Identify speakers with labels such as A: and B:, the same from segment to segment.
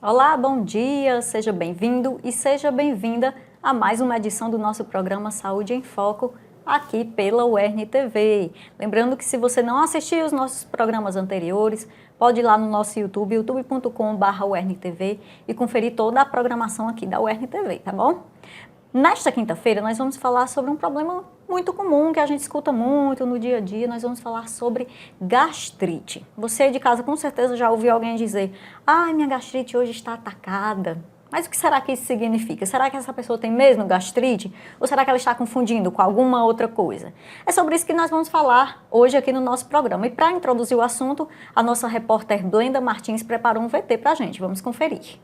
A: Olá, bom dia, seja bem-vindo e seja bem-vinda a mais uma edição do nosso programa Saúde em Foco, aqui pela UERN TV. Lembrando que se você não assistiu os nossos programas anteriores, pode ir lá no nosso YouTube, youtube.com/UERN-TV e conferir toda a programação aqui da UERN TV, tá bom? Nesta quinta-feira, nós vamos falar sobre um problema muito comum que a gente escuta muito no dia a dia. Nós vamos falar sobre gastrite. Você de casa com certeza já ouviu alguém dizer: "Ai, minha gastrite hoje está atacada". Mas o que será que isso significa? Será que essa pessoa tem mesmo gastrite? Ou será que ela está confundindo com alguma outra coisa? É sobre isso que nós vamos falar hoje aqui no nosso programa. E para introduzir o assunto, a nossa repórter Blenda Martins preparou um VT para a gente. Vamos conferir.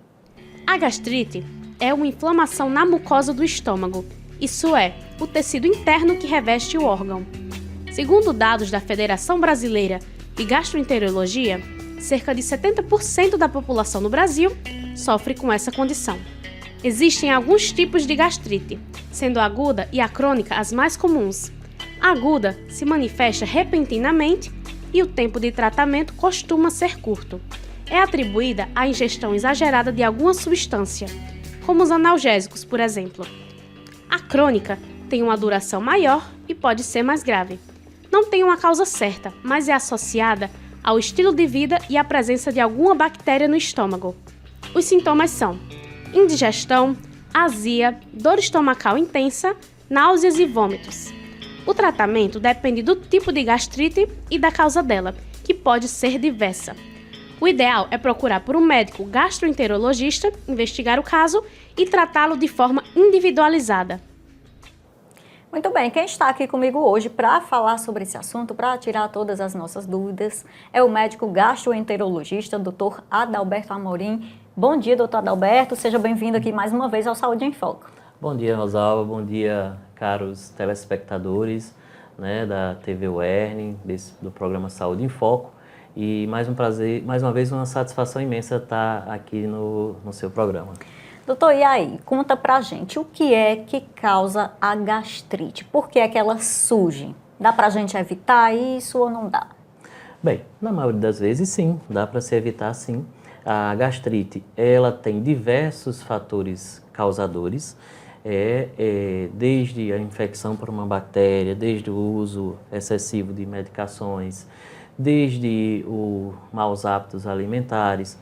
B: A gastrite é uma inflamação na mucosa do estômago, isso é, o tecido interno que reveste o órgão. Segundo dados da Federação Brasileira de Gastroenterologia, cerca de 70% da população no Brasil sofre com essa condição. Existem alguns tipos de gastrite, sendo a aguda e a crônica as mais comuns. A aguda se manifesta repentinamente e o tempo de tratamento costuma ser curto. É atribuída à ingestão exagerada de alguma substância, como os analgésicos, por exemplo. A crônica tem uma duração maior e pode ser mais grave. Não tem uma causa certa, mas é associada ao estilo de vida e à presença de alguma bactéria no estômago. Os sintomas são indigestão, azia, dor estomacal intensa, náuseas e vômitos. O tratamento depende do tipo de gastrite e da causa dela, que pode ser diversa. O ideal é procurar por um médico gastroenterologista, investigar o caso e tratá-lo de forma individualizada.
A: Muito bem, quem está aqui comigo hoje para falar sobre esse assunto, para tirar todas as nossas dúvidas, é o médico gastroenterologista, Dr. Adalberto Amorim. Bom dia, Dr. Adalberto, seja bem-vindo aqui mais uma vez ao Saúde em Foco.
C: Bom dia, Rosalba, bom dia, caros telespectadores, da TV UERN, do programa Saúde em Foco. E mais um prazer, mais uma vez uma satisfação imensa estar aqui no seu programa.
A: Doutor, e aí, conta pra gente, o que é que causa a gastrite? Por que é que ela surge? Dá pra gente evitar isso ou não dá?
C: Bem, na maioria das vezes sim, dá para se evitar sim. A gastrite, ela tem diversos fatores causadores, desde a infecção por uma bactéria, desde o uso excessivo de medicações, desde os maus hábitos alimentares,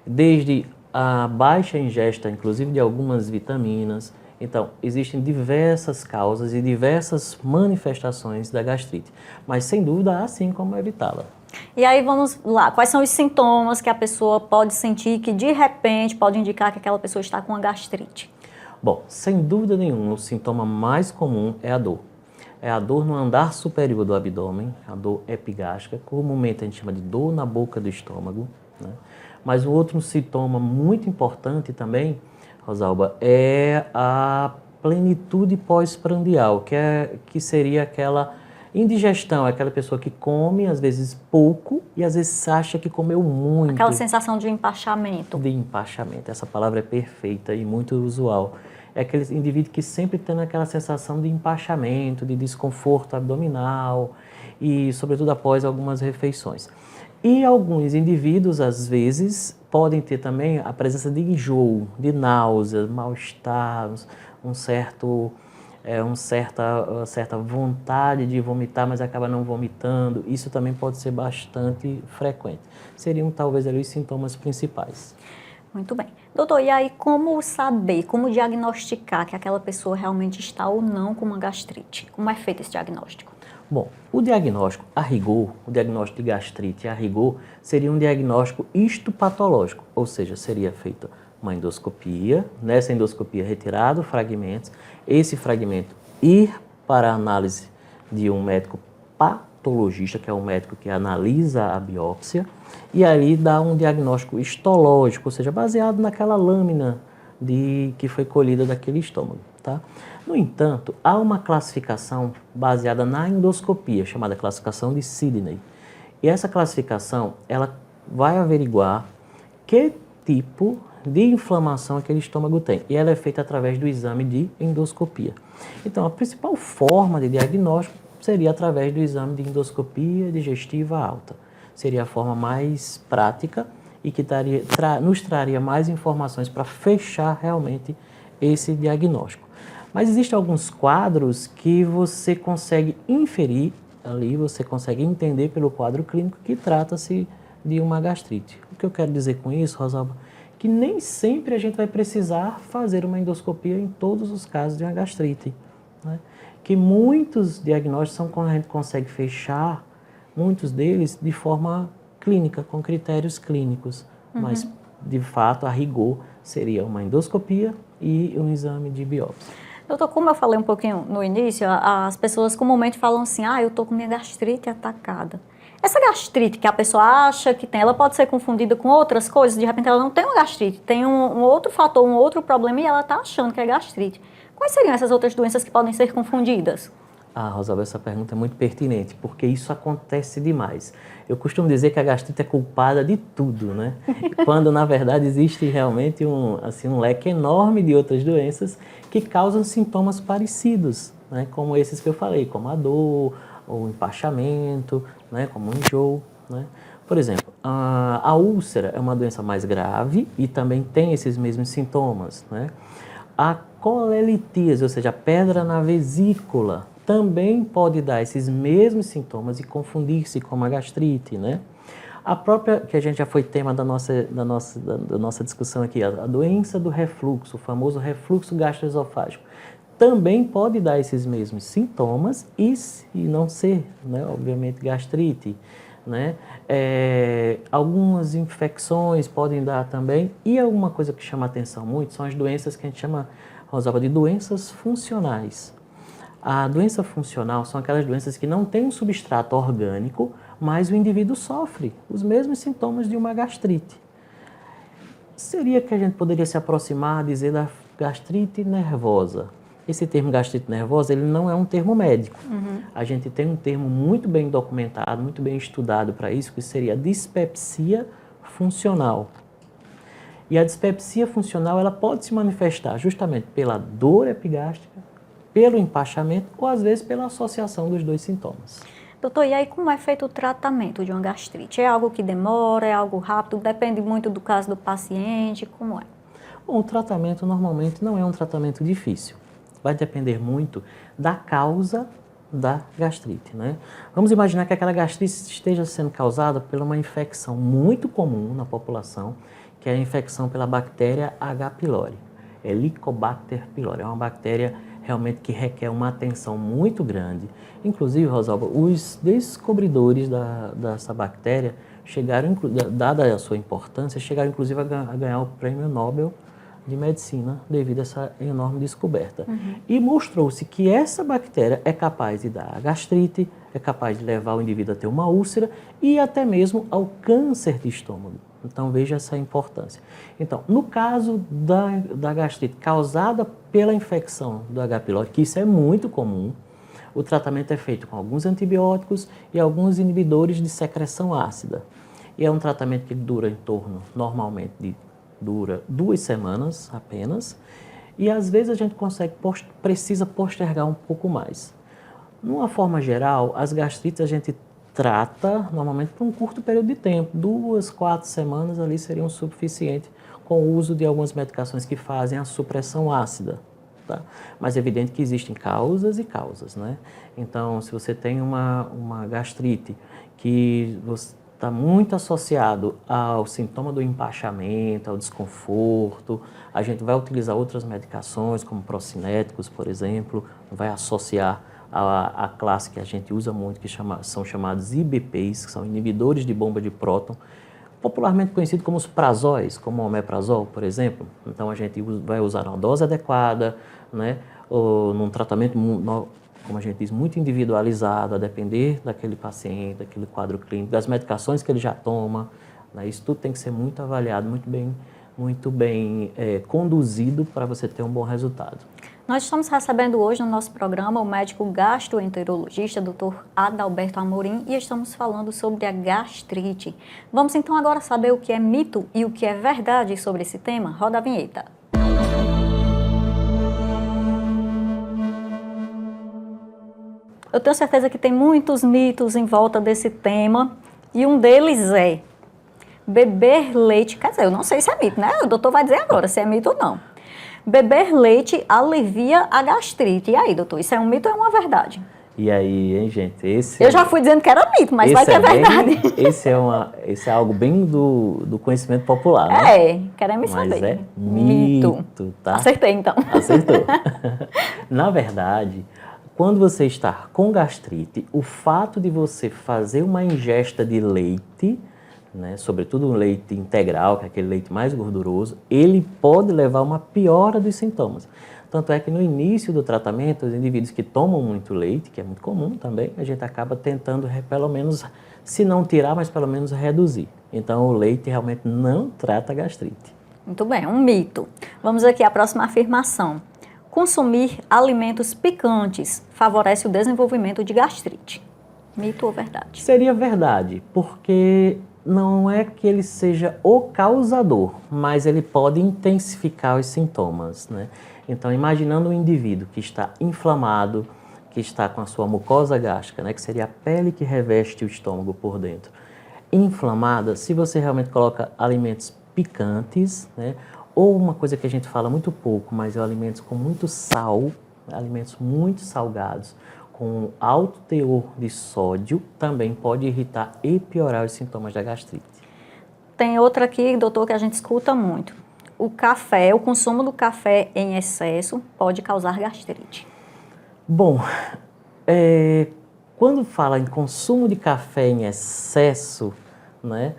C: desde a baixa ingesta, inclusive, de algumas vitaminas. Então, existem diversas causas e diversas manifestações da gastrite, mas sem dúvida há sim como evitá-la.
A: E aí vamos lá, quais são os sintomas que a pessoa pode sentir que de repente pode indicar que aquela pessoa está com a gastrite?
C: Bom, sem dúvida nenhuma, o sintoma mais comum é a dor. É a dor no andar superior do abdômen, a dor epigástrica, comumente a gente chama de dor na boca do estômago, né? Mas um outro sintoma muito importante também, Rosalba, é a plenitude pós-prandial, que seria aquela indigestão, aquela pessoa que come, às vezes, pouco e às vezes acha que comeu muito.
A: Aquela sensação de empachamento.
C: De empachamento, essa palavra é perfeita e muito usual. É aquele indivíduo que sempre tem aquela sensação de empachamento, de desconforto abdominal e, sobretudo, após algumas refeições. E alguns indivíduos, às vezes, podem ter também a presença de enjoo, de náuseas, mal-estar, uma certa vontade de vomitar, mas acaba não vomitando. Isso também pode ser bastante frequente. Seriam, talvez, ali os sintomas principais.
A: Muito bem. Doutor, e aí como saber, como diagnosticar que aquela pessoa realmente está ou não com uma gastrite? Como é feito esse diagnóstico?
C: Bom, o diagnóstico a rigor, o diagnóstico de gastrite a rigor, seria um diagnóstico histopatológico, ou seja, seria feita uma endoscopia, nessa endoscopia retirado fragmentos, esse fragmento ir para a análise de um médico patologista, que é o médico que analisa a biópsia, e aí dá um diagnóstico histológico, ou seja, baseado naquela lâmina que foi colhida daquele estômago, tá? No entanto, há uma classificação baseada na endoscopia, chamada classificação de Sidney. E essa classificação, ela vai averiguar que tipo de inflamação aquele estômago tem. E ela é feita através do exame de endoscopia. Então, a principal forma de diagnóstico seria através do exame de endoscopia digestiva alta. Seria a forma mais prática e que nos traria mais informações para fechar realmente esse diagnóstico. Mas existem alguns quadros que você consegue inferir ali, você consegue entender pelo quadro clínico que trata-se de uma gastrite. O que eu quero dizer com isso, Rosalba? Que nem sempre a gente vai precisar fazer uma endoscopia em todos os casos de uma gastrite, né? Que muitos diagnósticos são quando a gente consegue fechar, muitos deles de forma clínica, com critérios clínicos, mas de fato, a rigor, seria uma endoscopia e um exame de biópsia.
A: Doutor, como eu falei um pouquinho no início, as pessoas comumente falam assim, eu estou com minha gastrite atacada. Essa gastrite que a pessoa acha que tem, ela pode ser confundida com outras coisas, de repente ela não tem uma gastrite, tem um outro fator, um outro problema e ela está achando que é gastrite. Quais seriam essas outras doenças que podem ser confundidas?
C: Rosalba, essa pergunta é muito pertinente, porque isso acontece demais. Eu costumo dizer que a gastrite é culpada de tudo, né? Quando, na verdade, existe realmente um leque enorme de outras doenças que causam sintomas parecidos, né? Como esses que eu falei, como a dor, o empachamento, né? Como o enjoo, né? Por exemplo, a úlcera é uma doença mais grave e também tem esses mesmos sintomas, né? A colelitíase, ou seja, a pedra na vesícula, também pode dar esses mesmos sintomas e confundir-se com uma gastrite, né? A própria, que a gente já foi tema da nossa discussão aqui, a doença do refluxo, o famoso refluxo gastroesofágico, também pode dar esses mesmos sintomas e não ser, né, obviamente, gastrite, né? Algumas infecções podem dar também, e alguma coisa que chama atenção muito são as doenças que a gente chama, Rosalba, de doenças funcionais. A doença funcional são aquelas doenças que não têm um substrato orgânico, mas o indivíduo sofre os mesmos sintomas de uma gastrite. Seria que a gente poderia se aproximar, dizer da gastrite nervosa. Esse termo gastrite nervosa, ele não é um termo médico. A gente tem um termo muito bem documentado, muito bem estudado para isso, que seria a dispepsia funcional. E a dispepsia funcional, ela pode se manifestar justamente pela dor epigástrica, pelo empachamento ou, às vezes, pela associação dos dois sintomas.
A: Doutor, e aí como é feito o tratamento de uma gastrite? É algo que demora, é algo rápido? Depende muito do caso do paciente, como é?
C: Bom, o tratamento normalmente não é um tratamento difícil. Vai depender muito da causa da gastrite, né? Vamos imaginar que aquela gastrite esteja sendo causada por uma infecção muito comum na população, que é a infecção pela bactéria H. pylori. Helicobacter pylori. É uma bactéria realmente que requer uma atenção muito grande. Inclusive, Rosalba, os descobridores dessa bactéria chegaram, dada a sua importância, chegaram inclusive a ganhar o Prêmio Nobel de Medicina devido a essa enorme descoberta. E mostrou-se que essa bactéria é capaz de dar a gastrite, é capaz de levar o indivíduo a ter uma úlcera e até mesmo ao câncer de estômago. Então, veja essa importância. Então, no caso da gastrite causada pela infecção do H. pylori, que isso é muito comum, o tratamento é feito com alguns antibióticos e alguns inibidores de secreção ácida. E é um tratamento que dura em torno, normalmente, dura 2 semanas apenas, e às vezes a gente precisa postergar um pouco mais. De uma forma geral, as gastrites a gente trata normalmente por um curto período de tempo, 2, 4 semanas ali seriam suficientes com o uso de algumas medicações que fazem a supressão ácida. Tá? Mas é evidente que existem causas e causas, né? Então, se você tem uma gastrite que está muito associado ao sintoma do empachamento, ao desconforto, a gente vai utilizar outras medicações, como procinéticos, por exemplo, vai associar a classe que a gente usa muito, que são chamados IBPs, que são inibidores de bomba de próton, popularmente conhecido como os prazóis, como o omeprazol, por exemplo. Então, a gente vai usar uma dose adequada, né, ou num tratamento, como a gente diz, muito individualizado, a depender daquele paciente, daquele quadro clínico, das medicações que ele já toma, né. Isso tudo tem que ser muito avaliado, muito bem conduzido para você ter um bom resultado.
A: Nós estamos recebendo hoje no nosso programa o médico gastroenterologista, Dr. Adalberto Amorim, e estamos falando sobre a gastrite. Vamos então agora saber o que é mito e o que é verdade sobre esse tema? Roda a vinheta. Eu tenho certeza que tem muitos mitos em volta desse tema, e um deles é: beber leite, quer dizer, eu não sei se é mito, né? O doutor vai dizer agora se é mito ou não. Beber leite alivia a gastrite. E aí, doutor, isso é um mito ou é uma verdade?
C: E aí, hein, gente?
A: Eu já fui dizendo que era mito, mas vai que é verdade.
C: Esse é algo bem do conhecimento popular, né?
A: É, queremos
C: Mas
A: saber.
C: é mito, tá?
A: Acertei, então.
C: Acertou. Na verdade, quando você está com gastrite, o fato de você fazer uma ingesta de leite, né, sobretudo um leite integral, que é aquele leite mais gorduroso, ele pode levar a uma piora dos sintomas. Tanto é que no início do tratamento, os indivíduos que tomam muito leite, que é muito comum também, a gente acaba tentando pelo menos, se não tirar, mas pelo menos reduzir. Então o leite realmente não trata a gastrite.
A: Muito bem, um mito. Vamos aqui à próxima afirmação. Consumir alimentos picantes favorece o desenvolvimento de gastrite. Mito ou verdade?
C: Seria verdade, porque não é que ele seja o causador, mas ele pode intensificar os sintomas, né? Então, imaginando um indivíduo que está inflamado, que está com a sua mucosa gástrica, né, que seria a pele que reveste o estômago por dentro, inflamada, se você realmente coloca alimentos picantes, né, ou uma coisa que a gente fala muito pouco, mas é alimentos com muito sal, alimentos muito salgados, com alto teor de sódio, também pode irritar e piorar os sintomas da gastrite.
A: Tem outra aqui, doutor, que a gente escuta muito. O café, o consumo do café em excesso pode causar gastrite.
C: Bom, quando fala em consumo de café em excesso, né,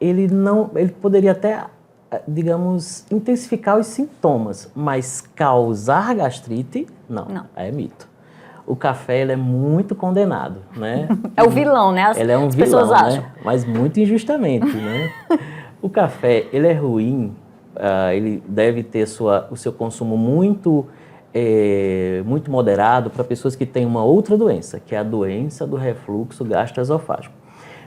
C: ele poderia até, digamos, intensificar os sintomas, mas causar gastrite, não. É mito. O café, ele é muito condenado, né?
A: É o vilão, né?
C: Ele é um vilão,
A: pessoas acham.
C: né? Mas muito injustamente, né? O café, ele é ruim, ele deve ter o seu consumo muito moderado para pessoas que têm uma outra doença, que é a doença do refluxo gastroesofágico.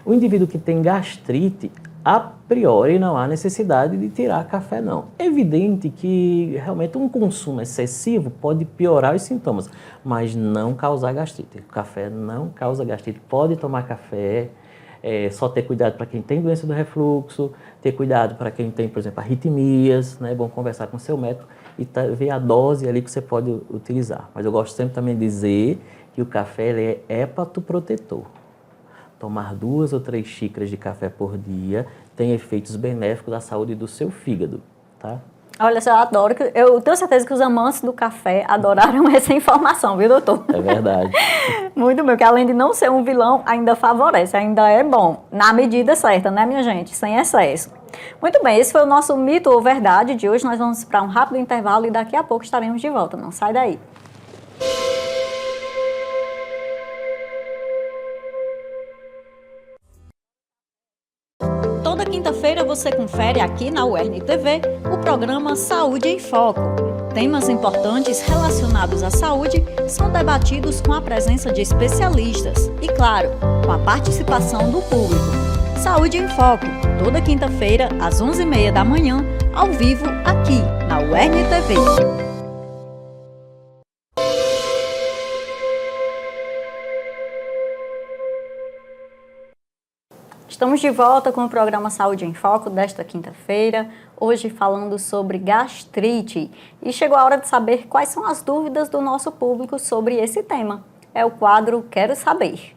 C: O indivíduo que tem gastrite, a priori não há necessidade de tirar café, não. É evidente que realmente um consumo excessivo pode piorar os sintomas, mas não causar gastrite. O café não causa gastrite. Pode tomar café, só ter cuidado para quem tem doença do refluxo, ter cuidado para quem tem, por exemplo, arritmias, né? É bom conversar com o seu médico e ver a dose ali que você pode utilizar. Mas eu gosto sempre também de dizer que o café ele é hepatoprotetor. Tomar 2 ou 3 xícaras de café por dia tem efeitos benéficos à saúde do seu fígado, tá?
A: Olha só, eu adoro, eu tenho certeza que os amantes do café adoraram essa informação, viu, doutor?
C: É verdade.
A: Muito bem, que além de não ser um vilão, ainda favorece, ainda é bom, na medida certa, né, minha gente? Sem excesso. Muito bem, esse foi o nosso mito ou verdade de hoje. Nós vamos para um rápido intervalo e daqui a pouco estaremos de volta. Não sai daí. Toda quinta-feira você confere aqui na UERN TV o programa Saúde em Foco. Temas importantes relacionados à saúde são debatidos com a presença de especialistas e, claro, com a participação do público. Saúde em Foco, toda quinta-feira às 11h30 da manhã, ao vivo aqui na UERN TV. Estamos de volta com o programa Saúde em Foco desta quinta-feira, hoje falando sobre gastrite. E chegou a hora de saber quais são as dúvidas do nosso público sobre esse tema. É o quadro Quero Saber.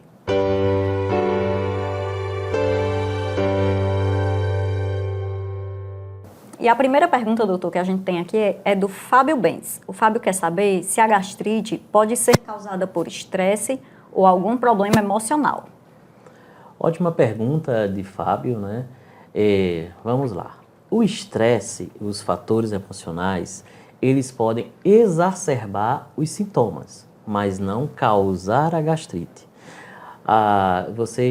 A: E a primeira pergunta, doutor, que a gente tem aqui é do Fábio Benz. O Fábio quer saber se a gastrite pode ser causada por estresse ou algum problema emocional.
C: Ótima pergunta de Fábio, né? Vamos lá. O estresse, os fatores emocionais, eles podem exacerbar os sintomas, mas não causar a gastrite.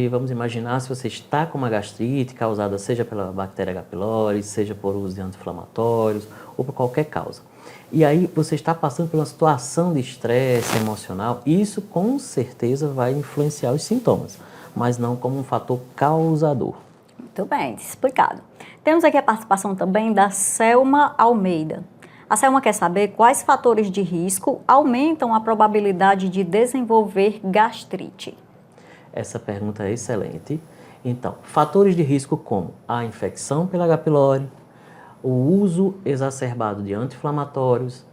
C: Vamos imaginar se você está com uma gastrite causada seja pela bactéria H. pylori, seja por uso de anti-inflamatórios ou por qualquer causa. E aí você está passando por uma situação de estresse emocional, isso com certeza vai influenciar os sintomas, mas não como um fator causador.
A: Muito bem, explicado. Temos aqui a participação também da Selma Almeida. A Selma quer saber quais fatores de risco aumentam a probabilidade de desenvolver gastrite.
C: Essa pergunta é excelente Então, fatores de risco como a infecção pela H. pylori, o uso exacerbado de anti-inflamatórios,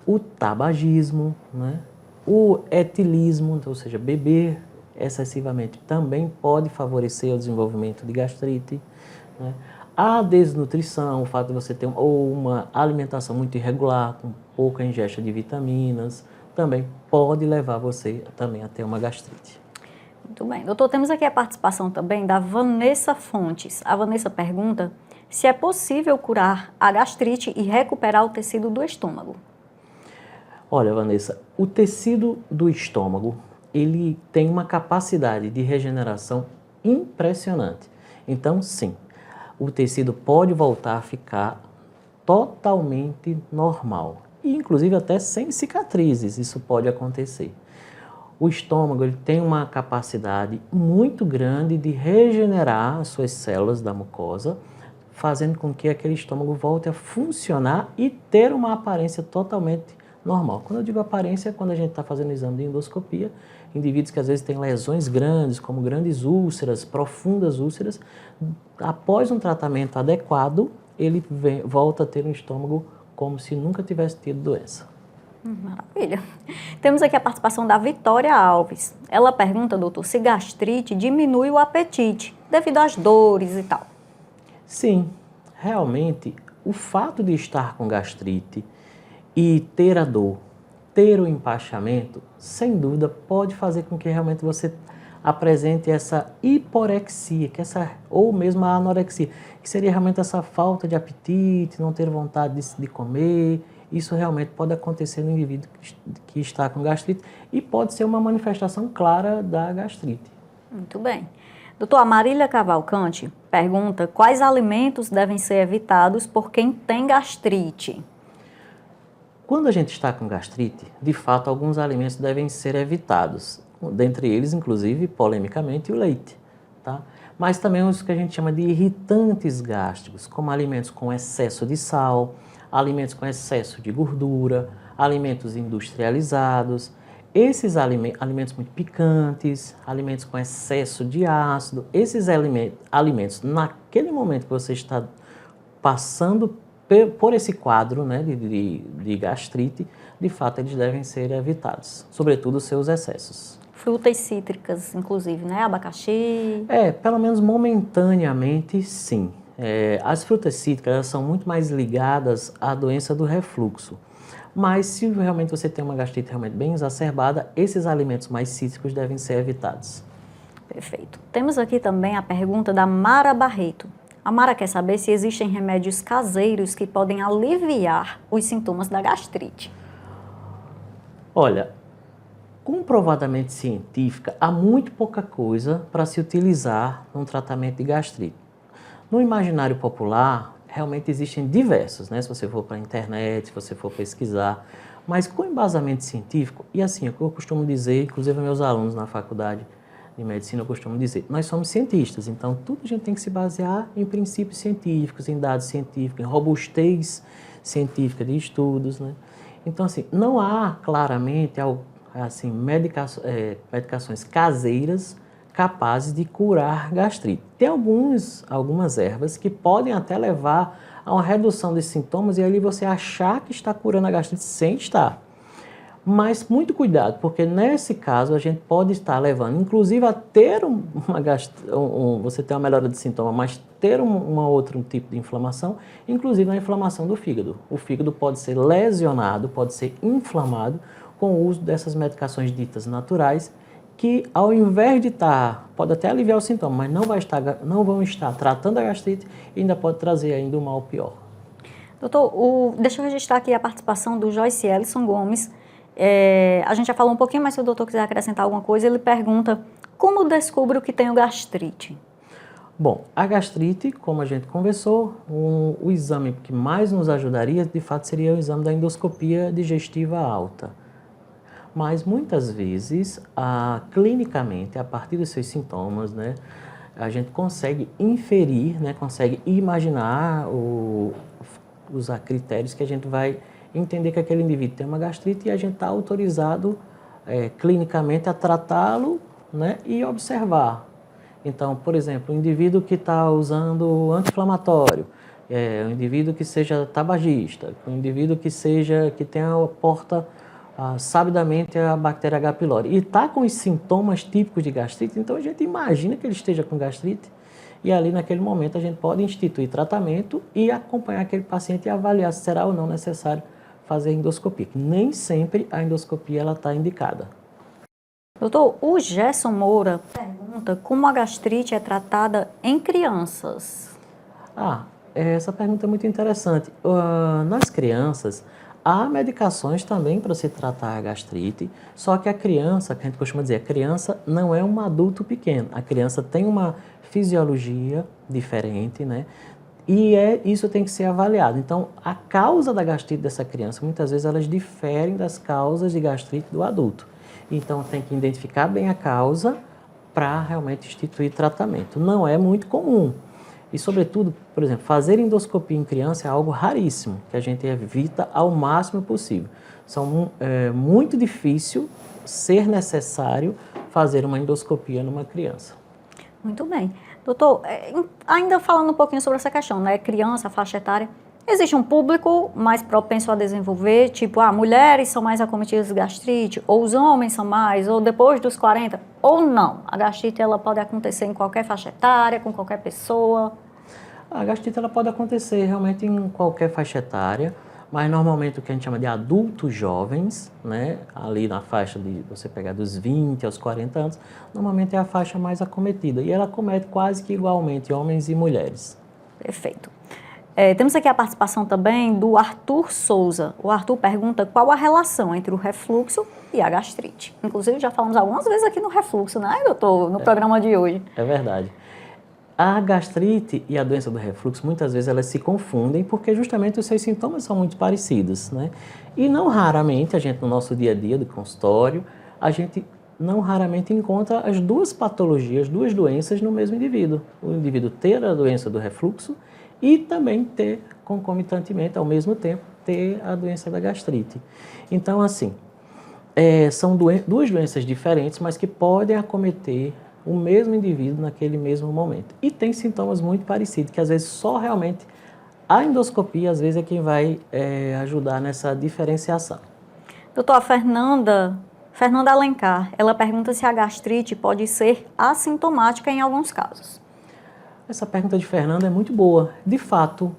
C: o tabagismo, né? O etilismo, ou seja, beber excessivamente também pode favorecer o desenvolvimento de gastrite, né? A desnutrição, o fato de você ter uma alimentação muito irregular, com pouca ingesta de vitaminas, também pode levar você também a ter uma gastrite.
A: Muito bem. Doutor, temos aqui a participação também da Vanessa Fontes. A Vanessa pergunta se é possível curar a gastrite e recuperar o tecido do estômago.
C: Olha, Vanessa, o tecido do estômago, ele tem uma capacidade de regeneração impressionante. Então, sim, o tecido pode voltar a ficar totalmente normal. E, inclusive, até sem cicatrizes, isso pode acontecer. O estômago ele tem uma capacidade muito grande de regenerar as suas células da mucosa, fazendo com que aquele estômago volte a funcionar e ter uma aparência totalmente normal. Quando eu digo aparência, é quando a gente está fazendo o exame de endoscopia, indivíduos que às vezes têm lesões grandes, como grandes úlceras, profundas úlceras, após um tratamento adequado, ele volta a ter um estômago como se nunca tivesse tido doença.
A: Maravilha. Temos aqui a participação da Vitória Alves. Ela pergunta, doutor, se gastrite diminui o apetite devido às dores e tal.
C: Sim, realmente, o fato de estar com gastrite e ter a dor, ter o empachamento, sem dúvida, pode fazer com que realmente você apresente essa hiporexia, ou mesmo a anorexia, que seria realmente essa falta de apetite, não ter vontade de comer. Isso realmente pode acontecer no indivíduo que está com gastrite e pode ser uma manifestação clara da gastrite.
A: Muito bem. Doutor, a Marília Cavalcante pergunta quais alimentos devem ser evitados por quem tem gastrite.
C: Quando a gente está com gastrite, de fato, alguns alimentos devem ser evitados. Dentre eles, inclusive, polemicamente, o leite. Tá? Mas também os que a gente chama de irritantes gástricos, como alimentos com excesso de sal, alimentos com excesso de gordura, alimentos industrializados, esses alimentos muito picantes, alimentos com excesso de ácido, esses alimentos, naquele momento que você está passando por esse quadro, né, de gastrite, de fato eles devem ser evitados, sobretudo os seus excessos.
A: Frutas cítricas, inclusive, né? Abacaxi.
C: Pelo menos momentaneamente, sim. As frutas cítricas elas são muito mais ligadas à doença do refluxo. Mas se realmente você tem uma gastrite realmente bem exacerbada, esses alimentos mais cítricos devem ser evitados.
A: Perfeito. Temos aqui também a pergunta da Mara Barreto. A Mara quer saber se existem remédios caseiros que podem aliviar os sintomas da gastrite.
C: Olha, comprovadamente científica, há muito pouca coisa para se utilizar num tratamento de gastrite. No imaginário popular, realmente existem diversos, né? Se você for para a internet, se você for pesquisar, mas com embasamento científico, e assim, é o que eu costumo dizer, inclusive meus alunos na faculdade de medicina, eu costumo dizer, nós somos cientistas, então tudo a gente tem que se basear em princípios científicos, em dados científicos, em robustez científica de estudos, né? Então, assim, não há claramente assim, medicações caseiras capazes de curar gastrite. Tem algumas ervas que podem até levar a uma redução desses sintomas e ali você achar que está curando a gastrite sem estar. Mas muito cuidado, porque nesse caso a gente pode estar levando, inclusive a ter você ter uma melhora de sintoma, mas ter outro tipo de inflamação, inclusive a inflamação do fígado. O fígado pode ser lesionado, pode ser inflamado com o uso dessas medicações ditas naturais, que ao invés de pode até aliviar o sintoma, mas não vão estar tratando a gastrite e ainda pode trazer ainda um mal pior.
A: Doutor, deixa eu registrar aqui a participação do Joyce Ellison Gomes. A gente já falou um pouquinho, mas se o doutor quiser acrescentar alguma coisa, ele pergunta como descubro que tenho gastrite?
C: Bom, a gastrite, como a gente conversou, o exame que mais nos ajudaria, de fato, seria o exame da endoscopia digestiva alta. Mas muitas vezes, clinicamente, a partir dos seus sintomas, né, a gente consegue inferir, né, consegue imaginar, usar critérios que a gente vai entender que aquele indivíduo tem uma gastrite e a gente está autorizado clinicamente a tratá-lo, né, e observar. Então, por exemplo, o indivíduo que está usando anti-inflamatório, o indivíduo que seja tabagista, o indivíduo que tenha porta sabidamente a bactéria H. pylori e está com os sintomas típicos de gastrite, então a gente imagina que ele esteja com gastrite e ali naquele momento a gente pode instituir tratamento e acompanhar aquele paciente e avaliar se será ou não necessário fazer endoscopia, que nem sempre a endoscopia está indicada.
A: Doutor, o Gerson Moura pergunta como a gastrite é tratada em crianças.
C: Essa pergunta é muito interessante. Nas crianças, há medicações também para se tratar a gastrite, só que a criança, que a gente costuma dizer, a criança não é um adulto pequeno. A criança tem uma fisiologia diferente, né? E isso tem que ser avaliado. Então, a causa da gastrite dessa criança, muitas vezes elas diferem das causas de gastrite do adulto. Então, tem que identificar bem a causa para realmente instituir tratamento. Não é muito comum. E, sobretudo, por exemplo, fazer endoscopia em criança é algo raríssimo, que a gente evita ao máximo possível. É muito difícil ser necessário fazer uma endoscopia numa criança.
A: Muito bem. Doutor, ainda falando um pouquinho sobre essa questão, né? Criança, faixa etária, existe um público mais propenso a desenvolver, tipo, mulheres são mais acometidas de gastrite, ou os homens são mais, ou depois dos 40, ou não? A gastrite, ela pode acontecer em qualquer faixa etária, com qualquer pessoa?
C: A gastrite, ela pode acontecer realmente em qualquer faixa etária, mas normalmente o que a gente chama de adultos jovens, né, ali na faixa de você pegar dos 20 aos 40 anos, normalmente é a faixa mais acometida e ela acomete quase que igualmente homens e mulheres.
A: Perfeito. Temos aqui a participação também do Arthur Souza. O Arthur pergunta qual a relação entre o refluxo e a gastrite. Inclusive já falamos algumas vezes aqui no refluxo, né, doutor, no programa de hoje.
C: É verdade. A gastrite e a doença do refluxo, muitas vezes elas se confundem porque justamente os seus sintomas são muito parecidos, né? E não raramente, a gente no nosso dia a dia do consultório, a gente não raramente encontra as duas patologias, duas doenças no mesmo indivíduo. O indivíduo ter a doença do refluxo e também ter, concomitantemente, ao mesmo tempo, ter a doença da gastrite. Então, assim, são duas doenças diferentes, mas que podem acometer o mesmo indivíduo naquele mesmo momento. E tem sintomas muito parecidos, que às vezes só realmente a endoscopia, às vezes, é quem vai ajudar nessa diferenciação.
A: Doutora Fernanda Alencar, ela pergunta se a gastrite pode ser assintomática em alguns casos.
C: Essa pergunta de Fernanda é muito boa. De fato,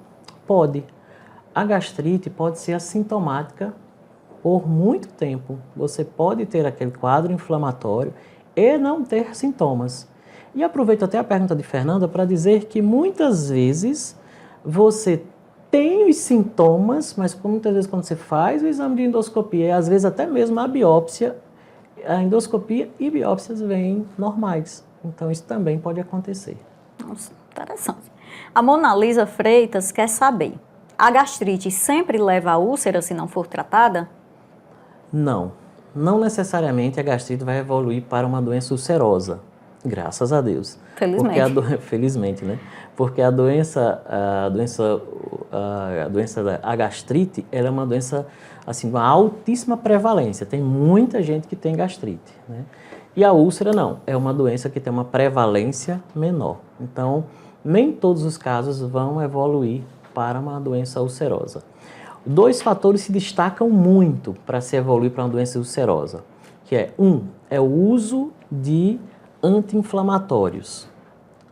C: pode. A gastrite pode ser assintomática por muito tempo. Você pode ter aquele quadro inflamatório e não ter sintomas. E aproveito até a pergunta de Fernanda para dizer que muitas vezes você tem os sintomas, mas muitas vezes quando você faz o exame de endoscopia, e às vezes até mesmo a biópsia, a endoscopia e biópsias vêm normais. Então isso também pode acontecer.
A: Nossa, interessante. A Mona Lisa Freitas quer saber, a gastrite sempre leva a úlcera se não for tratada?
C: Não. Não necessariamente a gastrite vai evoluir para uma doença ulcerosa, graças a Deus.
A: Felizmente.
C: Felizmente, né? Porque a gastrite, ela é uma doença assim, de uma altíssima prevalência. Tem muita gente que tem gastrite, né? E a úlcera não, é uma doença que tem uma prevalência menor. Então, nem todos os casos vão evoluir para uma doença ulcerosa. Dois fatores se destacam muito para se evoluir para uma doença ulcerosa, que é o uso de anti-inflamatórios,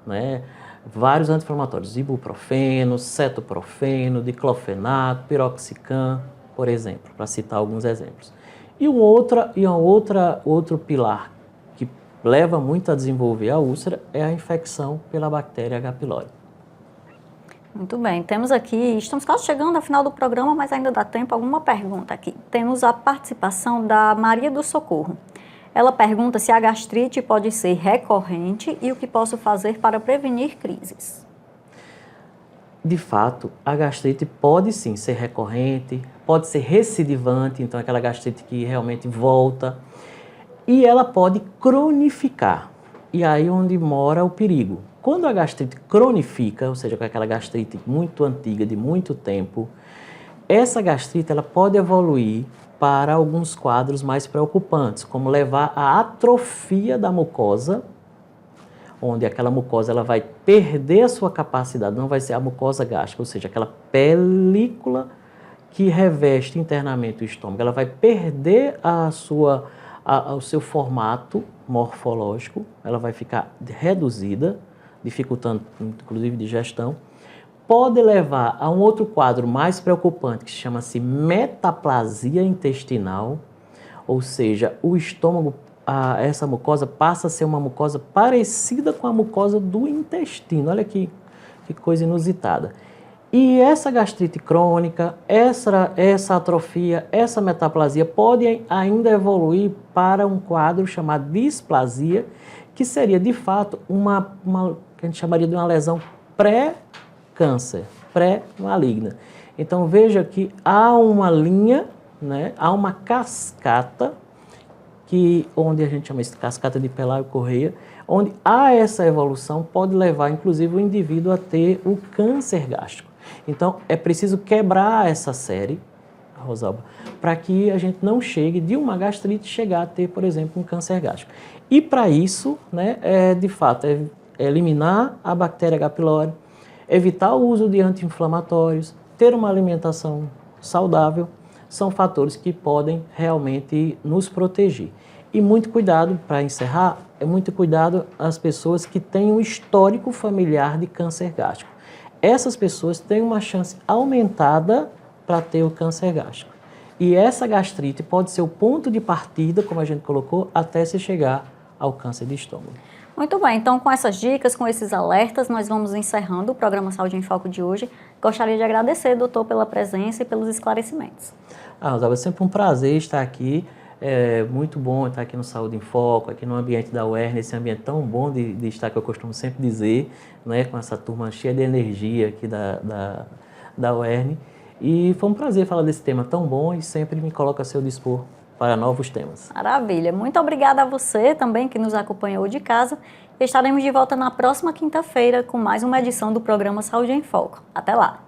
C: né? Vários anti-inflamatórios, ibuprofeno, cetoprofeno, diclofenaco, piroxicam, por exemplo, para citar alguns exemplos. E outro pilar que leva muito a desenvolver a úlcera é a infecção pela bactéria H. pylori.
A: Muito bem, temos aqui, estamos quase chegando ao final do programa, mas ainda dá tempo, alguma pergunta aqui. Temos a participação da Maria do Socorro. Ela pergunta se a gastrite pode ser recorrente e o que posso fazer para prevenir crises.
C: De fato, a gastrite pode sim ser recorrente, pode ser recidivante, então aquela gastrite que realmente volta, e ela pode cronificar, e aí onde mora o perigo. Quando a gastrite cronifica, ou seja, com aquela gastrite muito antiga, de muito tempo, essa gastrite ela pode evoluir para alguns quadros mais preocupantes, como levar à atrofia da mucosa, onde aquela mucosa ela vai perder a sua capacidade, não vai ser a mucosa gástrica, ou seja, aquela película que reveste internamente o estômago, ela vai perder o seu formato morfológico, ela vai ficar reduzida, dificultando inclusive digestão. Pode levar a um outro quadro mais preocupante, que chama-se metaplasia intestinal, ou seja, o estômago, essa mucosa passa a ser uma mucosa parecida com a mucosa do intestino. Olha que coisa inusitada. E essa gastrite crônica, essa atrofia, essa metaplasia pode ainda evoluir para um quadro chamado displasia, que seria de fato uma que a gente chamaria de uma lesão pré-câncer, pré-maligna. Então veja que há uma linha, né, há uma cascata, onde a gente chama isso de cascata de Pelayo-Correia, onde há essa evolução, pode levar inclusive o indivíduo a ter o câncer gástrico. Então é preciso quebrar essa série, Rosalba, para que a gente não chegue de uma gastrite chegar a ter, por exemplo, um câncer gástrico. E para isso, né, de fato, é eliminar a bactéria H. pylori, evitar o uso de anti-inflamatórios, ter uma alimentação saudável, são fatores que podem realmente nos proteger. E muito cuidado, para encerrar, muito cuidado às pessoas que têm um histórico familiar de câncer gástrico. Essas pessoas têm uma chance aumentada para ter o câncer gástrico. E essa gastrite pode ser o ponto de partida, como a gente colocou, até se chegar ao câncer de estômago.
A: Muito bem, então com essas dicas, com esses alertas, nós vamos encerrando o programa Saúde em Foco de hoje. Gostaria de agradecer, doutor, pela presença e pelos esclarecimentos.
C: Rosalba, é sempre um prazer estar aqui. É muito bom estar aqui no Saúde em Foco, aqui no ambiente da UERN, esse ambiente tão bom de estar, que eu costumo sempre dizer, né, com essa turma cheia de energia aqui da UERN. E foi um prazer falar desse tema tão bom e sempre me coloco a seu dispor para novos temas.
A: Maravilha. Muito obrigada a você também que nos acompanhou de casa. Estaremos de volta na próxima quinta-feira com mais uma edição do programa Saúde em Foco. Até lá!